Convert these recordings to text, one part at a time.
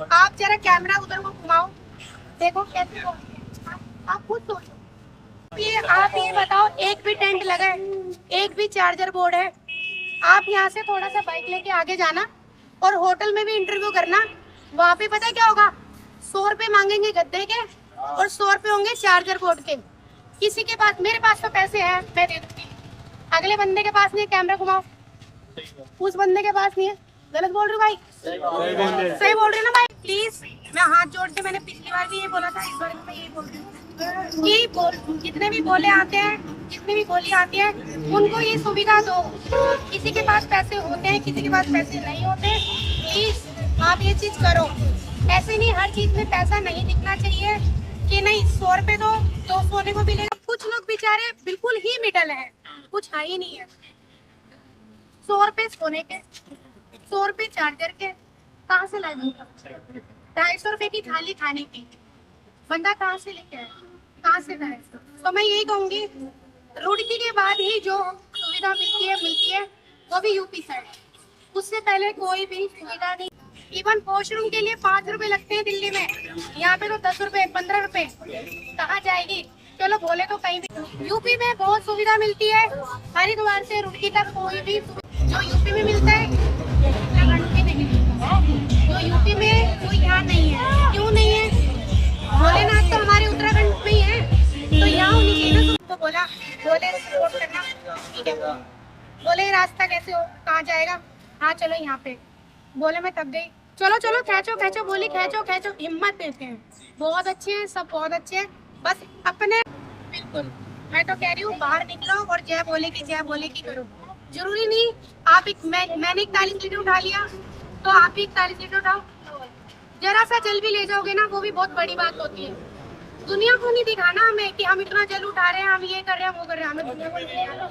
आप जरा कैमरा उधर को घुमाओ, देखो कैसे बोलती है। आप खुद सोचो। आप ये बताओ, एक भी टेंट लगा है, एक भी चार्जर बोर्ड है। आप यहाँ से थोड़ा सा बाइक लेके आगे जाना और होटल में भी इंटरव्यू करना। वहाँ पे पता है क्या होगा? 100 रुपए मांगेंगे गद्दे के और 100 रुपए होंगे चार्जर बोर्ड के। किसी के पास, मेरे पास तो पैसे हैं, मैं दे दूंगी। अगले बंदे के पास नहीं है, कैमरा घुमाओ, उस बंदे के पास नहीं है। गलत बोल रही हूँ भाई? सही बोल रही हूँ ना भाई? प्लीज, मैं हाथ जोड़ के, मैंने पिछली बार भी ये बोला था, इस बार भी मैं यही बोल रही हूँ कि जितने भी बोले आते हैं, जितने भी बोली आती है, उनको ये सुविधा दो। किसी के पास पैसे होते हैं, किसी के पास पैसे नहीं होते। प्लीज आप ये चीज करो। ऐसे नहीं, हर चीज में पैसा नहीं दिखना चाहिए कि नहीं 100 रुपए दो तो सोने को मिलेगा। कुछ लोग बेचारे बिल्कुल ही मिडल है, कुछ है ही नहीं है। 100 रुपए सोने के, 100 रुपए चार्जर के, कहाँ से लाएगा? 250 रुपए की थाली खाने की बंदा कहाँ से लेके आए, कहाँ से लाए? तो मैं यही कहूंगी, रुड़की के बाद ही जो सुविधा मिलती है वो भी यूपी साइड, उससे पहले कोई भी सुविधा नहीं। इवन वॉशरूम के लिए 5 रुपए लगते हैं दिल्ली में, यहाँ पे तो 10 रुपए 15 रुपए। कहाँ जाएगी? चलो बोले तो कहीं भी। यूपी में बहुत सुविधा मिलती है, हरिद्वार से रुड़की तक कोई भी जो यूपी में मिलता है उत्तराखंड में नहीं मिलता। जो यूपी में कोई यहाँ नहीं है, क्यों नहीं है? भोलेनाथ तो हमारे उत्तराखंड में ही है, तो यहाँ होनी चाहिए ना। तो बोला, बोले सपोर्ट करना, ठीक है। बोले रास्ता कैसे हो, कहाँ जाएगा? हाँ चलो यहाँ पे। बोले मैं थक गई, चलो चलो खींचो खींचो, बोली खींचो खींचो, हिम्मत देते हैं। बहुत अच्छे हैं, सब बहुत अच्छे हैं, बस अपने। बिल्कुल, मैं तो कह रही हूँ बाहर निकलो और जय बोले की करो। जरूरी नहीं आप मैंने 41 लीटर उठा लिया तो आप भी 41 लीटर उठाओ। जरा सा जल भी ले जाओगे ना, वो भी बहुत बड़ी बात होती है। दुनिया को नहीं दिखाना हमें कि हम इतना जल उठा रहे हैं, हम ये कर रहे हैं, वो कर रहे हैं। हमें दुनिया को नहीं दिखाना,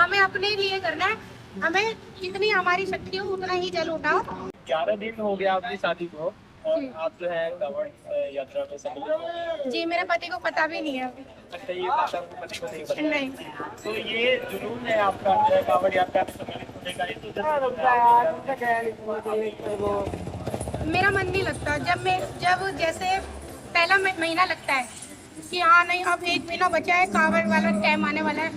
हमें अपने लिए करना है। हमें जितनी हमारी शक्ति हो उतना ही जल उठाओ। 11 दिन हो गया अपनी शादी को और आप जो है कांवड़ यात्रा में सम्मिलित हो। जी, मेरे पति को पता भी नहीं है अभी। अच्छा, ये बात आपको पति को नहीं पता? नहीं। तो ये जुनून है आपका जो है कांवड़ यात्रा में सम्मिलित होने का, ये तो मेरा मन नहीं लगता। जब जैसे पहला महीना लगता है कि हाँ नहीं अब 1 महीना बचा है, कांवड़ वाला टाइम आने वाला है,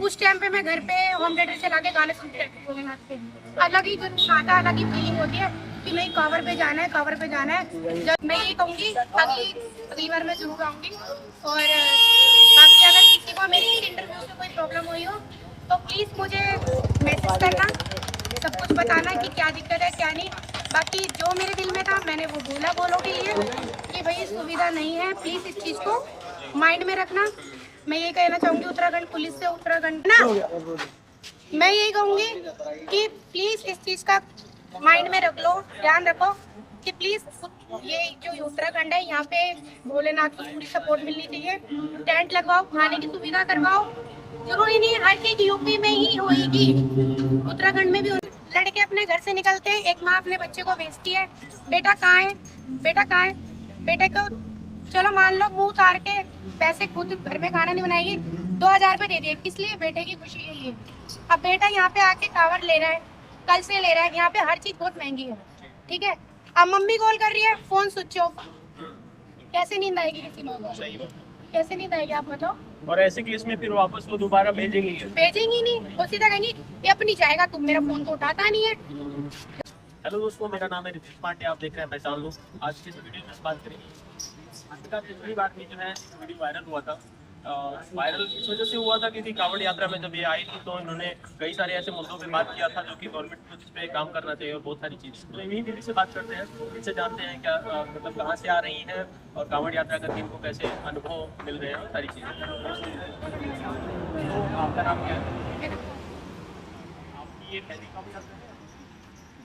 उस टाइम पे मैं घर पे होम थिएटर चला के गाने सुनते रहती हूँ भोलेनाथ के। अलग ही जुनून आता है, अलग ही फीलिंग होती है कि नहीं कांवड़ पे जाना है, कांवड़ पे जाना है। जब मैं ये कहूँगी अगली बार मैं जरूर आऊँगी। और बाकी अगर किसी को मेरी इंटरव्यू से कोई प्रॉब्लम हुई हो तो प्लीज़ मुझे मैसेज करना, सब कुछ बताना कि क्या दिक्कत है क्या नहीं। बाकी जो मेरे दिल में था मैंने वो बोला बोलो के लिए कि भाई सुविधा नहीं है। प्लीज़ इस चीज़ को माइंड में रखना। मैं ये कहना चाहूँगी उत्तराखंड पुलिस से, उत्तराखंड ना, मैं यही कहूँगी कि प्लीज़ इस चीज़ का माइंड में रख लो, ध्यान रखो कि प्लीज़ ये जो उत्तराखंड है यहाँ पे भोलेनाथ की पूरी सपोर्ट मिलनी चाहिए। टेंट लगवाओ, खाने की सुविधा करवाओ। जरूरी नहीं हर चीज यूपी में ही होगी, उत्तराखंड में भी। लड़के अपने घर से निकलते हैं, एक माँ अपने बच्चे को भेजती है, बेटा कहाँ है, बेटा कहाँ है। बेटे को चलो मान लो मुंह उतार के पैसे खुद घर में खाना नहीं बनाएगी, 2000 रुपये दे दिए, किस लिए? बेटे की खुशी के लिए। अब बेटा यहाँ पे आके कांवड़ ले रहा है, कल से ले रहा है। यहाँ पे हर चीज बहुत महंगी है, ठीक है। अब मम्मी कॉल कर रही है, फोन स्विच ऑफ, कैसे नींद आएगी किसी माँ को? कैसे नींद आएगी आप बताओ? और ऐसे केस में फिर वापस वो दोबारा भेजेंगे नहीं, वो सीधा कहेंगी ये अपनी जाएगा, तुम मेरा फोन तो उठाता नहीं है। हेलो दोस्तों, मेरा नाम है रितेश पांडे, आप देख रहे हैं पहचान लो। आज की इस वीडियो में बात करेंगे। आज का पिछली बार में जो है वीडियो वायरल हुआ था। वायरल इस वजह से हुआ था क्योंकि कांवड़ यात्रा में जब ये आई थी तो इन्होंने कई सारे ऐसे मुद्दों पे बात किया था जो कि गवर्नमेंट को जिस पे काम करना चाहिए और बहुत सारी चीज़। तो इन्हीं दीदी से बात करते हैं, इनसे जानते हैं क्या मतलब कहाँ से आ रही हैं और कांवड़ यात्रा करके इनको कैसे अनुभव मिल रहे हैं, सारी चीज़ें। तो आपका नाम क्या है? आपकी ये पहली कांवड़ यात्रा है?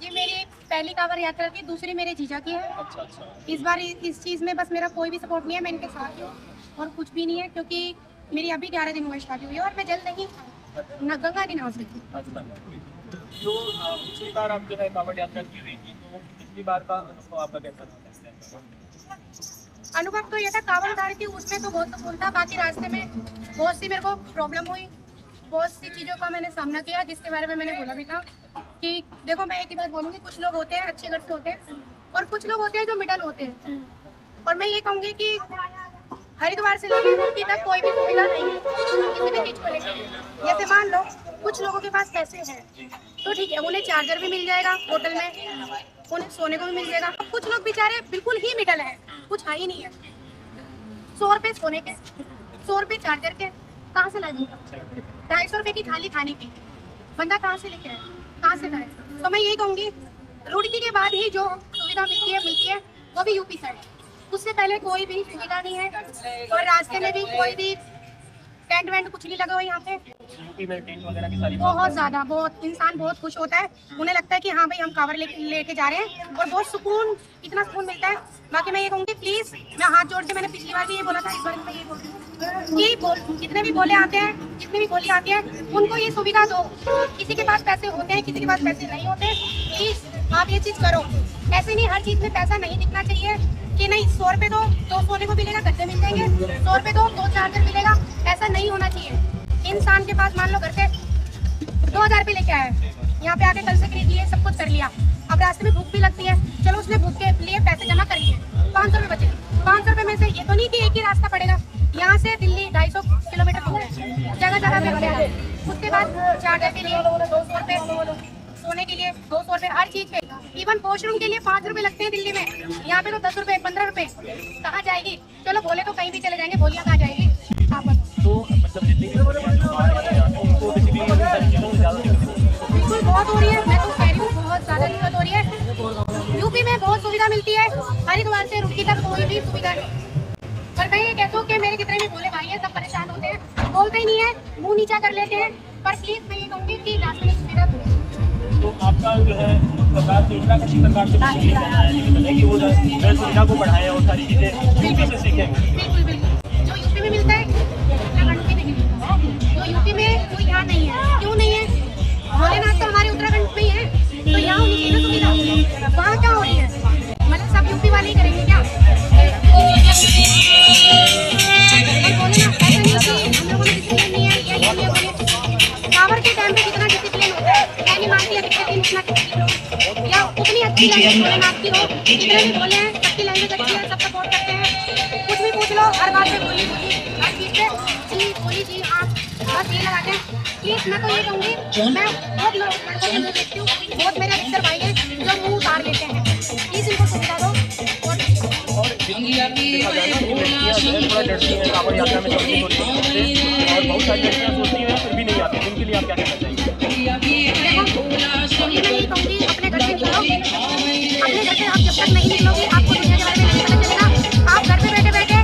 जी मेरी पहली कांवड़ यात्रा थी, दूसरी मेरे जीजा की है। अच्छा अच्छा। इस बार इस चीज़ में बस मेरा कोई भी सपोर्ट नहीं है, मैं इनके साथ हूँ और कुछ भी नहीं है क्योंकि मेरी अभी 11 दिन हुए शादी हुई है और मैं जल नहीं न गंगा नहीं नहा सकती। तो पिछली बार आप जो है कांवड़ यात्रा की हुई थी, तो पिछली बार का अनुभव आपका कैसा था? अनुभव तो ये था, कांवड़ उठा रही थी उसमें तो बहुत सुकून था। बाकी रास्ते में बहुत सी मेरे को प्रॉब्लम हुई, बहुत सी चीज़ों का मैंने सामना किया जिसके बारे में मैंने बोला भी था कि देखो मैं एक ही बात बोलूँगी, कुछ लोग होते हैं अच्छे घर से होते हैं, और कुछ लोग होते हैं जो मिडल होते हैं। और मैं ये कहूँगी कि हरिद्वार से लेकर रुड़की तक कोई भी सुविधा नहीं है किसी भी चीज को लेकर। जैसे मान लो कुछ लोगों के पास पैसे हैं तो ठीक है, उन्हें चार्जर भी मिल जाएगा होटल में, उन्हें सोने को भी मिल जाएगा। कुछ लोग बेचारे बिल्कुल ही मिडल है, कुछ है ही नहीं है, 100 रुपए सोने के, 100 रुपए चार्जर के, कहाँ से लाएंगे? 250 रुपए की थाली खाने की बंदा कहाँ से लेके आए, कहाँ से लाए? तो मैं यही कहूँगी रुड़की के बाद ही जो सुविधा मिलती है वो भी यूपी साइड, उससे पहले कोई भी सुविधा नहीं है। और रास्ते में भी कोई भी टेंट वेंट कुछ नहीं लगा हुआ यहाँ पे। यूपी में टेंट वगैरह की सारी बहुत ज्यादा, बहुत इंसान बहुत खुश होता है, उन्हें लगता है कि हाँ भाई हम कांवर लेके जा रहे हैं और बहुत सुकून, इतना सुकून मिलता है। बाकी मैं ये कहूँगी प्लीज, मैं हाथ जोड़ के, मैंने पिछली बार भी ये बोला था, इस बार मैं ये बोल रही हूँ कि जितने भी बोले आते हैं, जितने भी बोली आती है, उनको ये सुविधा दो। किसी के पास पैसे होते हैं, किसी के पास पैसे नहीं होते, प्लीज आप ये चीज करो। ऐसे नहीं हर चीज में पैसा नहीं दिखना चाहिए कि नहीं 100 रुपए दो, 2 सोने को मिलेगा, गद्दे मिल जाएंगे, 100 रुपए दो, 2 चार्जर मिलेगा, ऐसा नहीं होना चाहिए। इंसान के पास मान लो घर से 2000 रुपये लेके आया है, यहाँ पे आके कल से खरीद लिए, सब कुछ कर लिया, अब रास्ते में भूख भी लगती है, चलो उसने भूख के लिए पैसे जमा कर लिए, 500 रुपये बचे। 500 रुपये में से ये तो नहीं कि एक ही रास्ता पड़ेगा, यहाँ से दिल्ली 250 किलोमीटर दूर है, जगह जगह मिलते हैं। उसके बाद चार्जर के लिए 200 रुपये, सोने के लिए 200 रुपये, हर चीज पे, इवन वॉशरूम के लिए 5 रुपए लगते हैं दिल्ली में, यहाँ पे तो 10 रुपए 15 रुपए। कहाँ जाएगी? चलो भोले तो कहीं भी चले जाएंगे, बोलियाँ कहाँ जाएगी? आप तो मतलब जितनी भी उनको बेसिकली बिल्कुल बहुत हो रही है, मैं तो कह रही हूँ बहुत ज्यादा दिक्कत हो रही है। यूपी में बहुत सुविधा मिलती है, हरिद्वार से रुड़की तक कोई भी सुविधा नहीं। पर मैं ये कहता हूँ कि मेरे जितने भी भोले भाई हैं सब परेशान होते हैं, बोलते ही नहीं है, मुंह नीचा कर लेते हैं। पर प्लीज मैं ये कहूँगी कि रास्ते में सुविधा तो आपका जो है सरकार से उत्तराखंड की सरकार से कि वो सुविधा को बढ़ाएं और सारी चीजें यूपी से सीखें। बिल्कुल बिल्कुल, जो यूपी में मिलता है उत्तराखंड में नहीं मिलता, जो यूपी में कोई यहाँ नहीं है। क्यों नहीं है? भोलेनाथ तो हमारे उत्तराखंड में ही है, तो यहाँ होनी चाहिए ना सुविधा, वहाँ क्या हो रही है? मतलब सब यूपी वाले ही करेंगे क्या? बोले ना ऐसा नहीं कि हम लोगों में डिसिप्लिन नहीं है, ये नहीं है। कांवड़ के टाइम पे कितना डिसिप्लिन होता है, पहली मार की अधिकतर दिन उतना डिसिप्लिन या उतनी अच्छी लैंग्वेज भोलेनाथ की हो, जितने भी बोले हैं सबकी लैंग्वेज अच्छी है, सब सपोर्ट करते हैं। कुछ भी पूछ लो, हर बात पे बोली हर चीज पे जी बोली जी हाँ, बस ये लगाते हैं। प्लीज मैं तो ये कहूँगी, मैं बहुत लड़कों के मुँह देखती हूँ, बहुत मेरे अधिकतर भाई हैं जो मुँह उतार लेते हैं, प्लीज इनको सुविधा दो। और लड़कियां थोड़ा डरती हैं कांवड़ यात्रा में चलती हैं और बहुत सारी लड़कियां सोचती हैं फिर भी नहीं आती, उनके लिए आप क्या कहना चाहेंगे? देखो मैं ये कहूँगी अपने घर से निकलो, अपने घर से आप जब तक नहीं निकलोगे आपको दुनिया के बारे में नहीं पता चलेगा। आप घर पे बैठे बैठे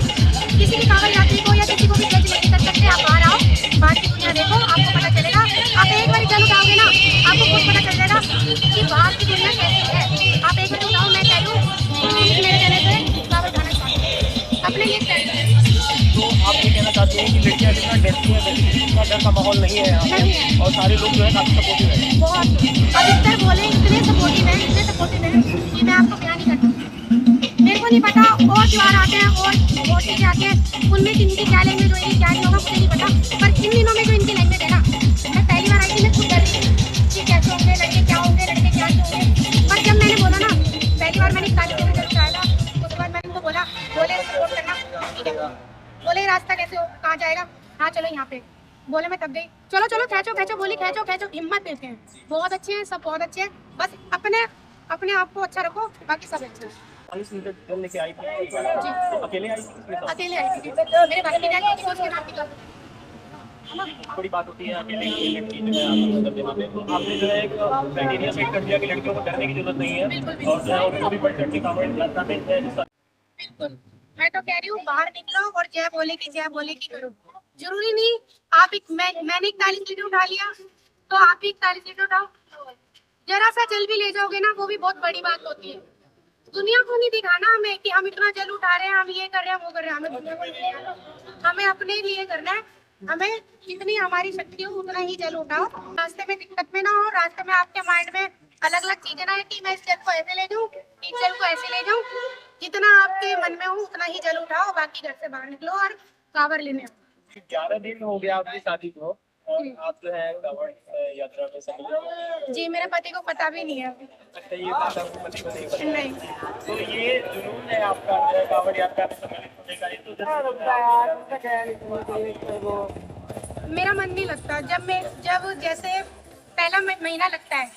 किसी भी कांवड़ यात्री को या किसी को भी जज नहीं कर सकते। आप बाहर आओ, बाहर की दुनिया देखो, आपको पता चलेगा। आप एक बार चल उठाओगे ना, आपको खुद पता चल जाएगा कि बाहर की दुनिया कैसी है। आप एक बार उठाओ, मैं कह रही हूँ मेरे कहने से कांवड़ खाना चाहिए अपने लिए चाहिए। तो आप ये कहना चाहते हैं कि लड़कियां जितना डरती हैं इतना डर का माहौल नहीं है यहाँ पे और सारे लोग जो है काफी सपोर्टिव है? बहुत अधिकतर बोले इतने सपोर्टिव है कि मैं आपको बयान नहीं करती। मेरे को नहीं पता और त्योहार आते हैं और चीजें आती हैं, उनमें इनकी क्या लैंग्वेज होगी क्या नहीं होगा मुझे नहीं पता, पर इन दिनों में जो इनकी लैंग्वेज है ना, मैं पहली बार आई थी, मैं खुद डर रही थी कि कैसे होंगे लड़के, क्या होंगे लड़के, क्या नहीं होंगे। पर जब मैंने बोला ना, पहली बार मैंने काली से जब आया था, उसके बाद मैंने उनको बोला बोले सपोर्ट करना, ठीक है। बोले रास्ता कैसे हो, कहाँ जाएगा? हाँ चलो यहाँ पे। बोले मैं तब गई, चलो चलो खींचो खींचो, बोली खींचो खींचो, हिम्मत देते हैं। बहुत अच्छे हैं सब, बहुत अच्छे हैं, बस अपने आप को अच्छा रखो, बाकी सब अच्छे हैं। 40 लीटर तेल लेके आई थी जी तो अकेले आई थी किसके साथ? अकेले आई थी, मेरे भाई की जाके उसके नाम की तो बड़ी बात होती है अकेले की लड़की जो है आपको मतलब वहाँ पे, तो आपने जो है एक क्राइटेरिया सेट कर दिया कि लड़कियों को डरने की जरूरत नहीं है और जो है उनको भी बढ़ चढ़ के कांवड़ यात्रा में बिल्कुल। मैं तो कह रही हूँ बाहर निकलो और जय बोले की करो। जरूरी नहीं आप मैंने 41 लीटर उठा लिया तो आप भी 41 लीटर उठाओ। जरा सा जल भी ले जाओगे ना, वो भी बहुत बड़ी बात होती है। दुनिया को नहीं दिखाना हमें कि हम इतना जल उठा रहे हैं, हम ये कर रहे हैं वो कर रहे हैं, हमें दुनिया को नहीं दिखाना, हमें अपने लिए करना है। हमें जितनी हमारी शक्ति हो उतना ही जल उठाओ, रास्ते में दिक्कत में ना हो, रास्ते में आपके माइंड में अलग अलग चीजें ना है कि मैं इस जल को ऐसे ले जाऊं, इस जल को ऐसे ले जाऊं। जितना आपके मन में हो उतना ही जल उठाओ, बाकी घर से बाहर निकलो और कांवर लेने आओ। 11 दिन हो गया आपकी शादी को और आप जो है कांवड़ यात्रा में सम्मिलित हो। जी, मेरे पति को पता भी नहीं है। अच्छा, ये बात आपको पति को नहीं पता। नहीं। तो ये जुनून है आपका जो है कांवड़ यात्रा में सम्मिलित होने का, ये तो मेरा मन नहीं लगता। जब जैसे पहला महीना लगता है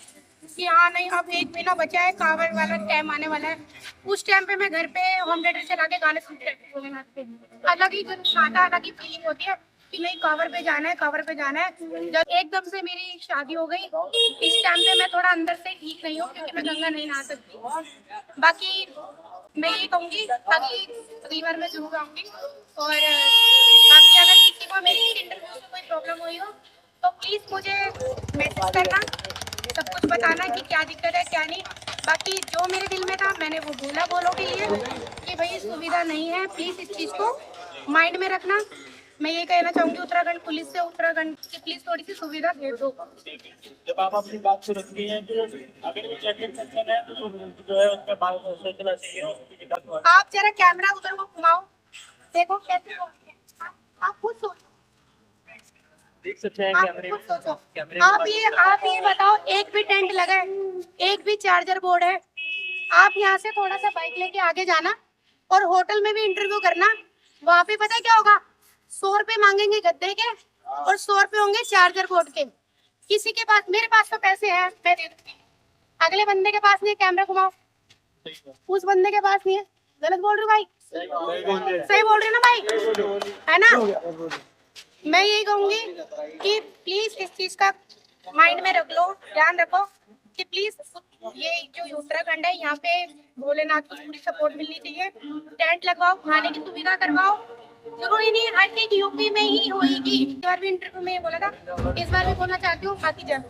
कि हाँ नहीं अब 1 महीना बचा है, कांवड़ वाला टाइम आने वाला है, उस टाइम पे मैं घर पे होम थिएटर चला के गाने सुनते रहती हूँ भोलेनाथ पे। अलग ही जुनून आता है, अलग ही फीलिंग होती है कि नहीं कांवड़ पे जाना है, कांवड़ पे जाना है। जब एकदम से मेरी शादी हो गई, इस टाइम पे मैं थोड़ा अंदर से ठीक नहीं हूँ क्योंकि मैं गंगा नहीं नहा सकती। बाकी मैं ये कहूँगी अगली बार मैं जरूर आऊँगी। और बाकी अगर किसी को मेरी इंटरव्यू में कोई प्रॉब्लम हुई हो तो प्लीज़ मुझे मैसेज करना, सब कुछ बताना कि क्या दिक्कत है क्या नहीं। बाकी जो मेरे दिल में था मैंने वो बोला बोलो के लिए कि भाई सुविधा नहीं है, प्लीज़ इस चीज़ को माइंड में रखना। मैं ये कहना चाहूँगी उत्तराखंड पुलिस से, उत्तराखंड की प्लीज़ थोड़ी सी सुविधा दे दो। जब आप अपनी बात को रखती हैं तो अगर वो जेन्युइन पर्सन है तो जो है उनका बात सोचना चाहिए। आप जरा कैमरा उधर को घुमाओ, देखो कैसे बोलते हैं। आप खुद सोचो, देख सकते हैं आप कैमरे खुद में। सोचो। कैमरे आप ये बताओ, एक भी टेंट लगा है, एक भी चार्जर बोर्ड है। आप यहाँ से थोड़ा सा बाइक लेके आगे जाना और होटल में भी इंटरव्यू करना। वहाँ पे पता है क्या होगा, 100 रुपए मांगेंगे गद्दे के और 100 रुपए होंगे चार्जर बोर्ड के। किसी के पास, मेरे पास तो पैसे हैं, मैं दे दूंगी। अगले बंदे के पास नहीं है, कैमरा घुमाओ, उस बंदे के पास नहीं है। गलत बोल रही हूँ भाई? सही बोल रही हूँ ना भाई, है ना? मैं यही कहूंगी कि प्लीज इस चीज का माइंड में रख लो, ध्यान रखो कि प्लीज ये जो उत्तराखंड है यहाँ पे भोलेनाथ को पूरी सपोर्ट मिलनी चाहिए। टेंट लगवाओ, खाने की सुविधा करवाओ। जरूरी नहीं हर चीज यूपी में ही होगी। इस बार भी इंटरव्यू में बोला था, इस बार भी बोलना चाहती हूँ। बाकी जब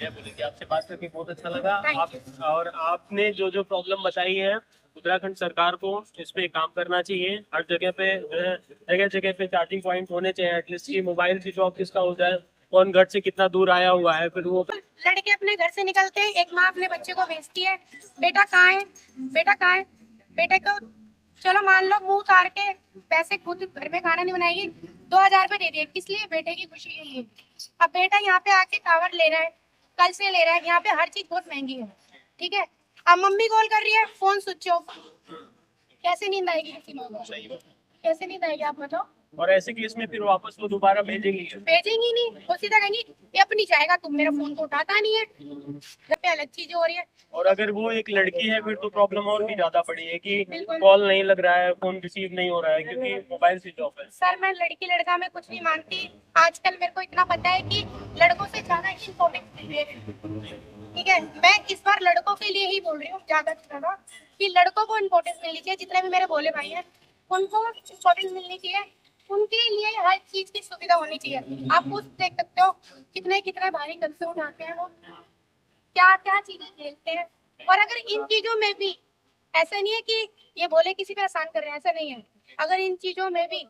बोलेंगे आपसे बात करके बहुत अच्छा लगा। आप और आपने जो जो प्रॉब्लम बताई है उत्तराखंड सरकार को इस पे काम करना चाहिए। हर जगह पे जगह जगह पे चार्जिंग पॉइंट होने चाहिए। एटलीस्ट ये मोबाइल स्विच ऑफ किसका होता है, कौन घर से कितना दूर आया हुआ है, फिर वो लड़के अपने घर से निकलते हैं, एक माँ अपने बच्चे को भेजती है, बेटा कहाँ है, बेटा कहाँ है। बेटे को चलो मान लो मुंह उतार के पैसे खुद घर में खाना नहीं बनाएगी, 2000 रुपए दे दिए, किस लिए? बेटे की खुशी के लिए। अब बेटा यहाँ पे आके कांवड़ ले रहा है, कल से ले रहा है। यहाँ पे हर चीज बहुत महंगी है, ठीक है। अब मम्मी कॉल कर रही है, फोन स्विच ऑफ, कैसे नींद आएगी किसी माँ को? कैसे नींद आएगी आप बताओ? और ऐसे केस में फिर वापस वो दोबारा भेजेंगे। भेजेंगी नहीं, वो सीधा कहेंगी ये अपनी चाहेगा, तुम मेरा फोन तो उठाता नहीं है। घर पे अलग चीजें हो रही है। और अगर वो एक लड़की है फिर तो प्रॉब्लम और भी ज्यादा बड़ी है कि कॉल नहीं लग रहा है, फोन रिसीव नहीं हो रहा है क्योंकि मोबाइल स्विच ऑफ है। सर मैं लड़की लड़का में कुछ नहीं मानती। आजकल मेरे को इतना पता है कि लड़कों से ज्यादा इम्पोर्टेंस है, ठीक है। मैं इस बार लड़कों के लिए ही बोल रही हूँ ज्यादा से ज्यादा कि लड़कों को इम्पोर्टेंस मिलनी चाहिए। जितने भी मेरे भोले भाई हैं उनको इम्पोर्टेंस मिलनी चाहिए, उनके लिए हर चीज की सुविधा होनी चाहिए। आप खुद देख सकते हो कितने कितने भारी कदम उठाते हैं वो, क्या क्या चीजें झेलते हैं। और अगर इन चीजों में भी ऐसा नहीं है कि ये बोले किसी पे आसान कर रहे हैं, ऐसा नहीं है। अगर इन चीजों में भी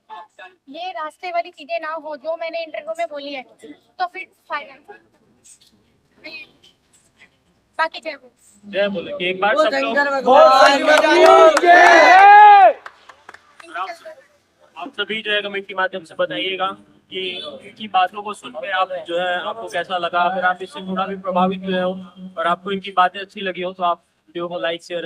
ये रास्ते वाली चीजें ना हो जो मैंने इंटरव्यू में बोली है तो फिर फायदा। बाकी जय बोले कि एक बार सब लोग आप सभी जो है कमेंट के माध्यम से बताइएगा कि इनकी बातों को सुन के आप जो है आपको कैसा लगा। अगर आप इससे थोड़ा भी प्रभावित हुए हो और आपको इनकी बातें अच्छी लगी हो तो आप वीडियो को लाइक शेयर